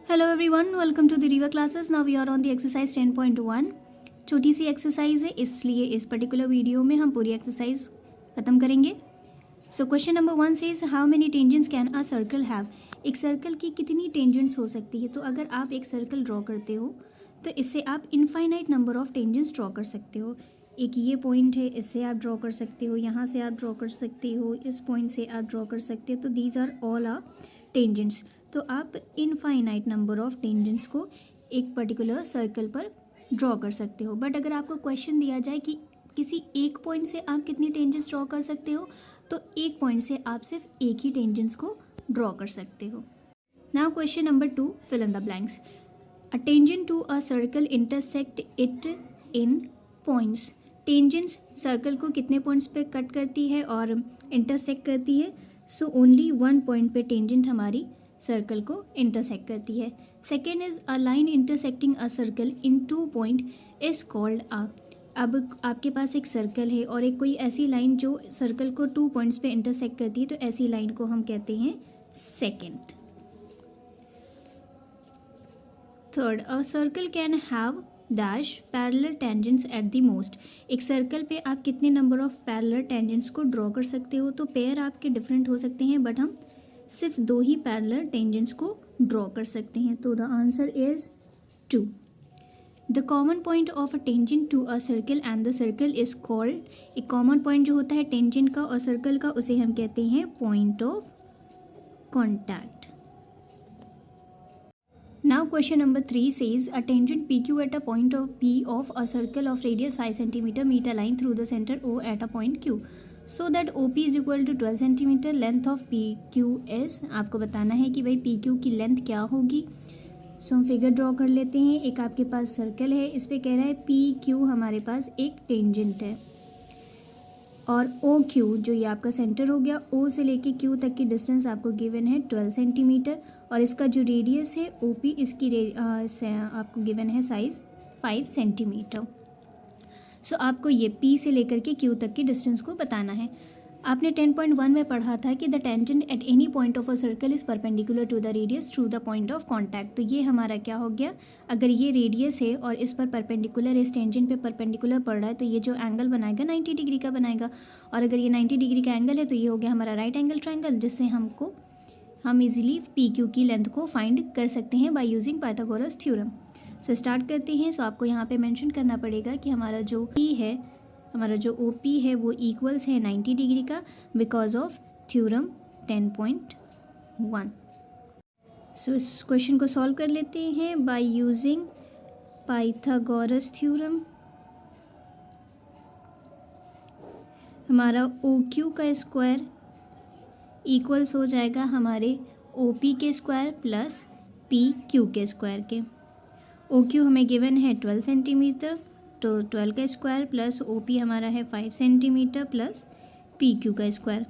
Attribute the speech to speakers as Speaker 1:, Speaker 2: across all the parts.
Speaker 1: Hello everyone, welcome to the Rewa classes. Now we are on the exercise 10.1। छोटी सी exercise है, इसलिए इस particular video में हम पूरी एक्सरसाइज ख़त्म करेंगे। So question number 1 says how many tangents can a circle have. एक सर्कल की कितनी टेंजेंट्स हो सकती है। तो अगर आप एक सर्कल ड्रॉ करते हो तो इससे आप infinite number of tangents draw कर सकते हो। एक ये पॉइंट है, इससे आप ड्रॉ कर सकते हो, यहाँ से आप ड्रॉ कर सकते हो, इस पॉइंट से आप ड्रॉ कर सकते हो। तो these are all are tangents. तो आप इनफाइनाइट नंबर ऑफ टेंजेंट्स को एक पर्टिकुलर सर्कल पर ड्रॉ कर सकते हो। बट अगर आपको क्वेश्चन दिया जाए कि किसी एक पॉइंट से आप कितनी टेंजेंट्स ड्रॉ कर सकते हो, तो एक पॉइंट से आप सिर्फ एक ही टेंजेंट्स को ड्रॉ कर सकते हो। Now question number 2, fill in the blanks. A tangent to a circle intersect it in points. Tangents circle को कितने पॉइंट्स पे कट करती है और इंटरसेक्ट करती है। सो ओनली वन पॉइंट पे टेंजेंट हमारी सर्कल को इंटरसेक्ट करती है। Second is a line intersecting a circle in 2 point is called a. अब आपके पास एक सर्कल है और एक कोई ऐसी लाइन जो सर्कल को 2 पॉइंट्स पे इंटरसेक्ट करती है, तो ऐसी लाइन को हम कहते हैं second. Third, a circle can have dash parallel tangents at the most. एक सर्कल पे आप कितने नंबर ऑफ पैरेलल टेंजेंट्स को ड्रॉ कर सकते हो। तो पेयर आपके डिफरेंट हो सकते हैं, बट हम सिर्फ 2 ही पैरेलल टेंजेंट्स को ड्रॉ कर सकते हैं। तो the answer is 2। The common point of a tangent to a circle and the circle is called. एक कॉमन पॉइंट जो होता है टेंजेंट का और सर्कल का, उसे हम कहते हैं point of contact. Now question number 3 says a tangent PQ at a point of P of a circle of radius 5 cm meet a line through the center O at a point Q so that OP is equal to 12 cm. Length of PQ is, आपको बताना है कि भाई PQ की length क्या होगी। सो हम figure draw कर लेते हैं। एक आपके पास सर्कल है, इस पे कह रहा है PQ हमारे पास एक टेंजेंट है और OQ जो ये आपका सेंटर हो गया, O से लेके Q तक की डिस्टेंस आपको गिवन है 12 सेंटीमीटर और इसका जो रेडियस है OP, इसकी आपको गिवन है साइज़ 5 सेंटीमीटर। सो आपको ये P से लेकर के Q तक की डिस्टेंस को बताना है। आपने 10.1 में पढ़ा था कि the tangent at any point of a circle is perpendicular to the radius through the point of contact. तो ये हमारा क्या हो गया, अगर ये रेडियस है और इस पर परपेंडिकुलर, इस टेंजेंट पे परपेंडिकुलर पड़ रहा है, तो ये जो एंगल बनाएगा 90 डिग्री का बनाएगा। और अगर ये 90 डिग्री का एंगल है तो ये हो गया हमारा राइट एंगल ट्रायंगल, जिससे हम इजीली PQ की लेंथ को फाइंड कर सकते हैं by using Pythagoras theorem. So start करते हैं। सो आपको यहाँ पे मेंशन करना पड़ेगा कि हमारा जो P है, हमारा जो OP है वो इक्वल्स है 90 डिग्री का बिकॉज ऑफ थ्योरम 10.1। सो इस क्वेश्चन को सॉल्व कर लेते हैं बाय यूजिंग पाइथागोरस थ्योरम। हमारा OQ का स्क्वायर इक्वल्स हो जाएगा हमारे OP के स्क्वायर प्लस PQ के स्क्वायर के। OQ हमें गिवन है 12 सेंटीमीटर, तो 12 का स्क्वायर प्लस OP हमारा है 5 सेंटीमीटर प्लस PQ का स्क्वायर।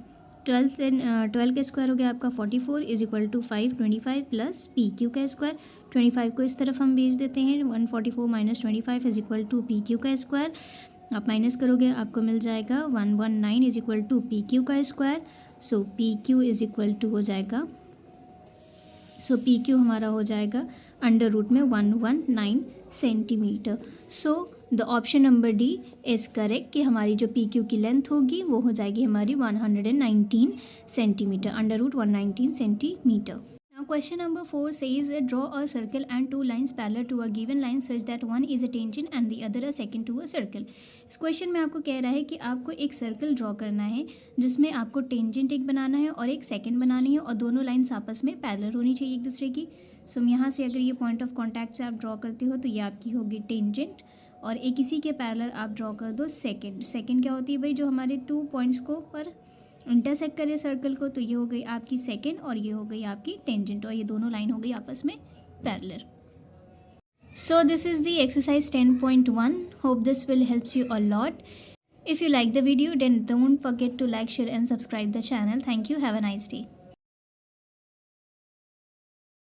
Speaker 1: 12 का स्क्वायर हो गया आपका 44 is equal to 525 plus PQ का स्क्वायर। 25 को इस तरफ हम भेज देते हैं, 144 minus 25 is equal to PQ का स्क्वायर। आप माइनस करोगे आपको मिल जाएगा 119 इज इक्वल टू PQ का square. So PQ is equal to हो जाएगा, सो PQ हमारा हो जाएगा अंडर रूट में 119 centimetre. So the option number D is correct कि हमारी जो PQ की लेंथ होगी वो हो जाएगी हमारी 119 centimetre, under root 119 centimetre. Now question number 4 says draw a circle and 2 lines parallel to a given line such that one is a tangent and the other a secant to a circle। इस question में आपको कह रहा है कि आपको एक circle draw करना है जिसमें आपको टेंजेंट एक बनाना है और एक सेकंड बनानी है और दोनों लाइन्स आपस में पैरेलल होनी चाहिए एक दूसरे की। सो यहाँ से अगर ये पॉइंट ऑफ कॉन्टैक्ट से आप ड्रॉ करते हो तो ये आपकी होगी टेंजेंट और एक इसी के पैरेलल आप ड्रॉ कर दो सेकेंड। सेकेंड क्या होती है भाई, जो हमारे 2 पॉइंट्स को पर इंटरसेक्ट करे सर्कल को, तो ये हो गई आपकी सेकेंड और ये हो गई आपकी टेंजेंट और ये दोनों लाइन हो गई आपस में parallel. So this is the exercise 10.1। Hope this will helps you a lot. If you like the video, then don't forget to like, share and subscribe the channel. Thank you. Have a nice day.